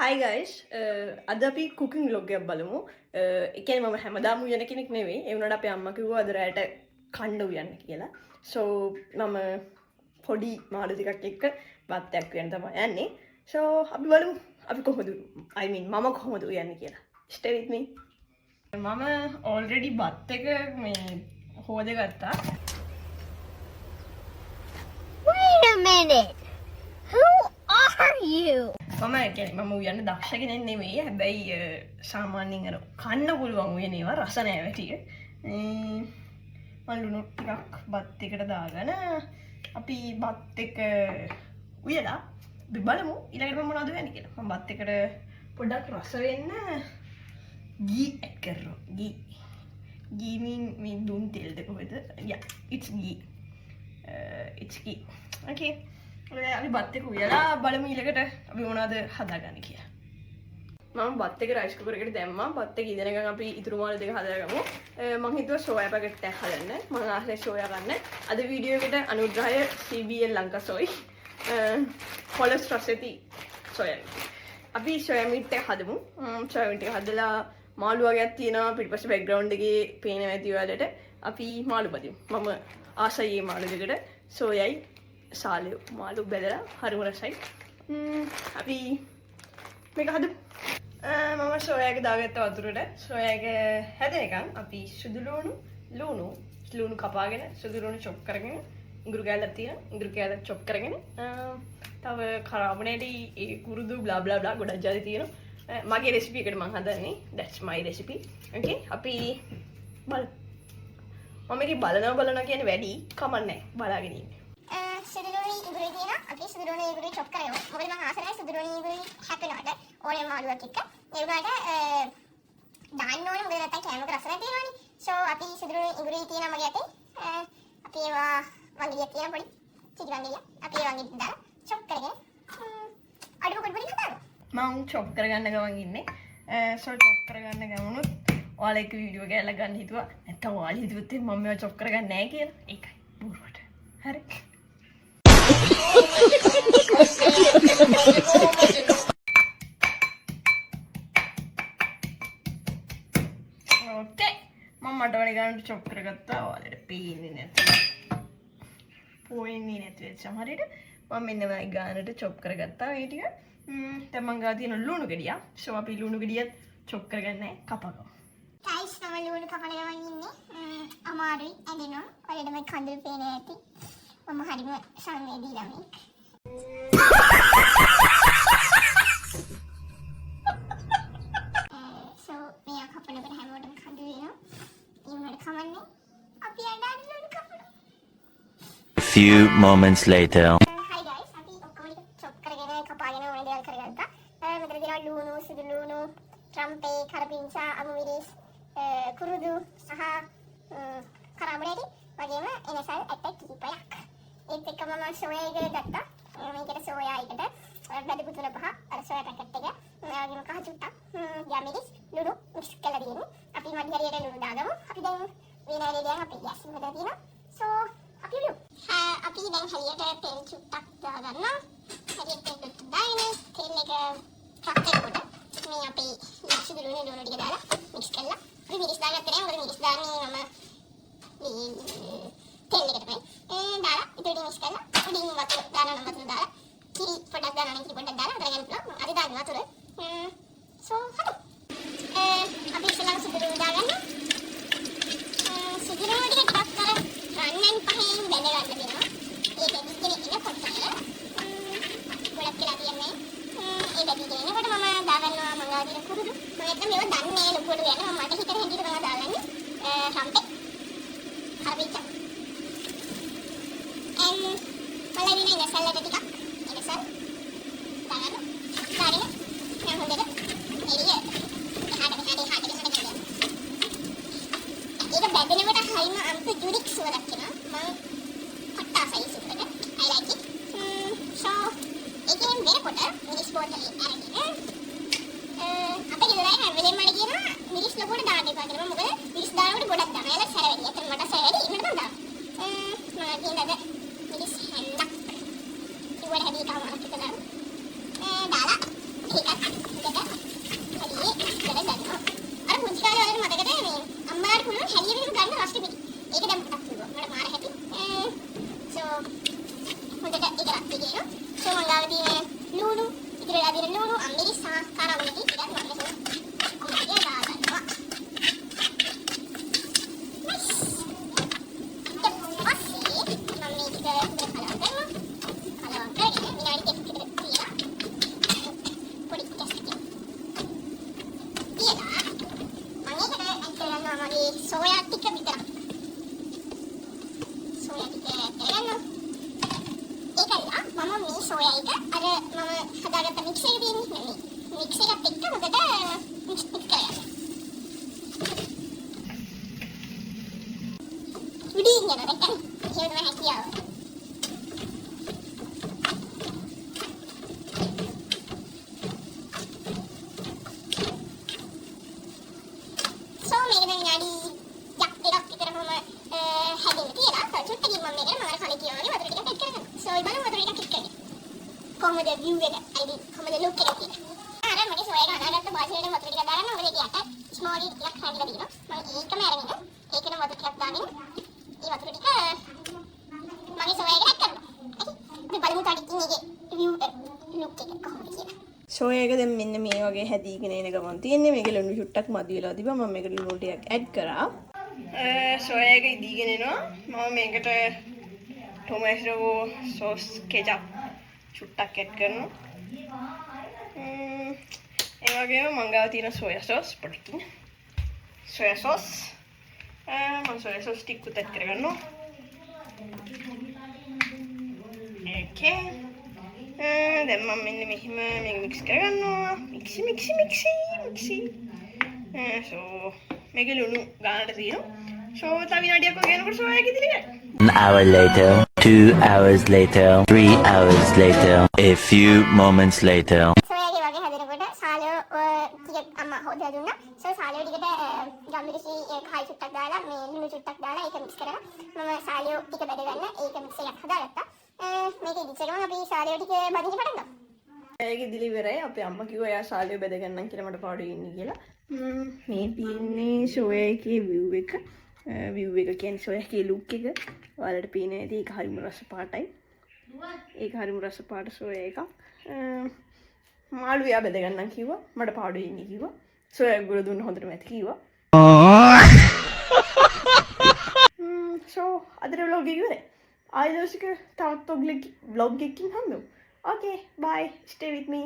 Hi guys, අද අපි cooking vlog එකක් බලමු. ඒ කියන්නේ මම හැමදාම උයන කෙනෙක් නෙවෙයි. ඒ වුණාට අපේ අම්මා කිව්වා අද රැයට කන්න උයන්න කියලා. So මම පොඩි මාළු ටිකක් එක්ක බත්තයක් උයන්න තමයි යන්නේ. So අපි බලමු අපි කොහොමද මම කොහොමද උයන්නේ කියලා. Stay with me. මම already බත් එක මේ හොදගත්තා. Wait a minute. Who are you? මම කියන්නේ මම උයන්න දක්ෂ කෙනෙක් නෙමෙයි. හැබැයි සාමාන්‍යයෙන් අර කන්න පුළුවන් උයන ඒවා රස නැහැ වැටිය. මම ලුණු ටිකක් බත් එකට දාගෙන අපි බත් එක උයලා අපි බලමු ඊළඟට මම මොනවද වෙන්නේ කියලා. මම බත් එකට පොඩ්ඩක් රස වෙන්න ගී ඇඩ් කරනවා. ගී mean දුන් තෙල්ද කොහෙද? Yeah, it's ghee. It's ghee. Okay. අපි බත් එක උයලා බලමු ඊළඟට අපි මොනවද හදාගන්නේ කියලා. මම බත් එක රයිස් කුකර් එකට දැම්මා. බත් එක ඉදෙනකන් අපි ඉතුරු මාළු දෙක හදාගමු. මම හිතුවා සෝයා පැකට් එකක් හදන්න. මම ආසයි සෝයා ගන්න. අද වීඩියෝ එකට අනුග්‍රහය CBL ලංකා සෝයි. කොලෙස්ටරෝල් ඇති සෝයා. අපි සෝයා මීට් එක හදමු. සෝයා මීට් එක හදලා මාළු වර්ගයක් තියෙනවා පිටිපස්සේ බෑග්ග්‍රවුන්ඩ් එකේ පේන ඇති ඔයාලට. අපි මාළු බදිමු. මම ආසයි මේ මාළු දෙකට සෝයයි සාලු මාළු බෙදලා හරිම රසයි. අපි මේක හදමු. මම සෝයා එක දාගත්ත වතුරට සෝයා එක හැදෙනකන් අපි සුදු ලුණු කපාගෙන සුදු ලුණු චොප් කරගෙන ඉඟුරු කෑල්ලක් තියෙනවා. ඉඟුරු කෑල්ල චොප් කරගෙන තව කරාබනේටි ඒ කුරුදු බ්ලා බ්ලා බ්ලා ගොඩක් ජාති තියෙනවා. මගේ රෙසිපි එකට මම හදන්නේ. That's my recipe. Okay අපි බලමු. මම මේක බලනවා කියන්නේ වැඩි කමන්නේ බලාගෙන ඉන්න. සුදුරුණි ඉගුරු තියෙනවා. අපි සුදුරුණි ඉගුරු චොප් කරනවා. මොකද මම ආස නැහැ සුදුරුණි ඉගුරු හැපෙනවට ඕනේ මාළුවක් එක්ක. ඒ වුණාට දාන්න ඕනේ මොකද නැත්නම් කෑමක රස නැතිවෙනවනේ. So අපි සුදුරුණි ඉගුරු තියෙනවා මගේ අතේ. අපි ඒවා වංගියක් තියෙන පොඩි චිටි වංගියක්. අපි ඒ වංගියට දාලා චොප් කරගෙන අඩුව කොට පොඩි කතාවක්. මම චොප් කරගන්න ගමන් ඉන්නේ. so චොප් කරගන්න ගමනොත් ඔයාලා එක වීඩියෝ එකක් ගන්න හිතුවා. නැත්නම් ඔයාලා හිතුවත් මම මේවා චොප් කරගන්නේ නැහැ කියලා. ඒකයි බොරුවට. හරි. Okay. මම මට වඩා ගන්නට චොප් කරගත්තා. ඔයාලට පේන්නේ නැති. පොයින්නේ නැති වෙච්ච හරියට මම මෙන්න මේ ගානට චොප් කරගත්තා මේ ටික. දැන් මං ගා තියෙන ලුණු ගෙඩිය. සෝ අපි ලුණු ගෙඩියත් චොප් කරගන්නේ කපගමු. guys මම ලුණු කපන ගමන් ඉන්නේ. අමාරුයි ඇඳෙනවා. ඔයාලට මේ කඳුළු පේන්නේ නැති. මම හරිම සංවේදී ළමෙක්. So මේ කපනකොට හැමෝටම කඳුළු වෙනවා. ඒ වුණාට කමන්නේ. අපි අඬන්නේ ලුණු කපනවා. Few moments later. Hi guys, අපි ඔක්කොම ටික chop කරගෙන කපාගෙන ඕනේ දේවල් කරගත්තා. මෙතන තියෙනවා ලුණු, සුදු ලුණු, ට්‍රම්පේ, කරපිංචා, අමු මිරිස්, කුරුදු සහ කරාබනේටි වගේම එනසල් ඇටක් කිහිපයක්. ඒත් එක්කම මම සෝයා එක ගත්තා. මේකට සෝයා එකට බැදපු 3-5 අර සෝයා පැකට් එක වගේම කහ චුට්ටක් යමිරිස් ලුණු මික්ස් කරලා දෙන්නේ. අපි මඩි හරියට ලුණු දාගමු. අපි දැන් වේනාලේ දැන් අපි ගෑස් එකේ තියෙනවා. So අපි ලු. අපි දැන් හරියට තෙල් චුට්ටක් දාගන්නවා. හරියට තෙල් ටික දාගෙන තෙල් එක ටක් කරනකොට මේ අපි සුදු ලුණු ටික දාලා මික්ස් කරලා අපි මිරිස් දාගත්තේ නැහැ. මොකද මිරිස් දාන්නේ මම මේ තෙල් එකට තමයි. දාලා ඉතින් මික්ස් කරලා උඩින් වතුර දානවා වතුර දාලා කිරි පොඩක් දානවා කිරි පොඩක් දාලා අතර ගන්න පුළුවන්. අද දාන්න වතුර. So හරි. අපි ඉස්සෙල්ලා සුදු ලුණු දාගන්නවා. සුදු ලුණු ටික ටක් කරලා රන්නන් පහෙන් බැඳ ගන්න දෙනවා. ඒක දිගින් එනකොට ගොඩක් කියලා තියන්නේ. ඒ බැඳගෙන එනකොට මම දාගන්නවා මංගා දින කුරුදු. මම එතන මේව දන්නේ ලොකුට යන මම මට හිතන හැටියට තමයි දාගන්නේ. සම්පේ. හරියට. මලවින ඉනසල්ලට ටිකක් ඉනසල් දාගන්න. දාගෙන මම හොඳට එළිය එහාට ගන්න. ඒක බැඳෙනකොට හයිම අම්ප යුනික් සුවඳක් එනවා. මම පට්ටාසයි සුවඳ. I like it. So ඒකෙන් වෙනකොට මිරිස් බෝතලේ අරගෙන අපේ ගෙදර හැම වෙලේම මම කියනවා මිරිස් ලොකුට දාන්න එපා කියලා. මොකද මිරිස් දානකොට ගොඩක් දානවා. එයාලා සැර වැඩි. ඒතර මට සැර වැඩි. ඉන්නට තමයි දානවා. මම කියනද මිරිස් හැන්දක්. කරවලදී ටිකක් මම මේක දාගන්නවා. සෝයා ටික විතරක්. සෝයා ටික කරගන්නවා. ඒකලා මම මේ සෝයා එක අර මම හදාගත්ත මික්ස් එකේ තියෙන්නේ නේ. මික්ස් එකත් එක්ක හොඳට මික්ස් කරගන්න. උඩින් යනවා දැක්කද? එහෙම තමයි හැකියාව. කොහොමද view එක ID කොහොමද look එක තියෙන්නේ අර මගේ සෝයා එක හදාගත්ත බාසිලට වතුර ටිකක් දාගන්න මොකද ඒකට ස්මෝලි ටිකක් හැදලා දිනවා මම ඒකම අරගෙන ඒකේම වතුර ටිකක් දාගෙන ඒ වතුර ටික මගේ සෝයා එකට කරනවා හරි අපි බලමු තාඩි ඉන්නේ view look එක කොහොමද කියලා සෝයා එක දැන් මෙන්න මේ වගේ හැදීගෙන එන ගමන් තියෙන්නේ මේක ලුණු චුට්ටක් මදි වෙලා තිබා මම මේකට ලුණු ටිකක් ඇඩ් කරා සෝයා එක ඉදීගෙන එනවා මම මේකට ටොමැටෝ සෝස් කෙචප් චුට්ටක් ඇඩ් කරනවා ඒ වගේම මං ගාව තියෙන සෝයා සෝස් පොඩ්ඩකින් සෝයා සෝස් මම සෝයා සෝස් ටිකකුත් ඇඩ් කරගන්නවා ඕකේ දැන් මම මෙන්න මෙහිම මේක මික්ස් කරගන්නවා මික්සි සෝ මේකේ ලුණු ගානට තියෙනවා සෝ තව විනාඩියක් වගේ යනකොට සෝයා එක ඉදිරියට An hour later, 2 hours later, 3 hours later, a few moments later. Soya එක වගේ හදනකොට සාලෝ ටිකක් අම්මා හොදලා දුන්නා සෝ සාලෝ ටිකට ගම්මිරිසි කයි චුට්ටක් දාලා මේ ලුණු චුට්ටක් දාලා ඒක මික්ස් කරලා මම සාලෝ ටික බෙද ගන්න ඒක මික්ස් එකක් හදාගත්තා මේක ඉදිරියටම අපි සාලෝ ටික බදින්න පටන් ගමු ඒක ඉදිරි ඉවරයි අපේ අම්මා කිව්වා එයා සාලිය බෙද ගන්නම් කියලා මට පාඩුවේ ඉන්නේ කියලා මේ තියෙන්නේ සෝයා එකේ view එක කියන්නේ සෝයා එකේ look එක ඔයාලට පේන්නේ නැති ඒක හරිම රස පාටයි ඒක හරිම රස පාට සෝයා එකක් මාළු එයා බෙද ගන්නම් කිව්වා මට පාඩුවේ ඉන්නේ කිව්වා සෝයා ගුල දුන්න හොඳටම ඇති කිව්වා so අදට vlog එක ඉවරයි ආයෙ දවසක තවත් vlog එකකින් හම්බෙමු okay bye stay with me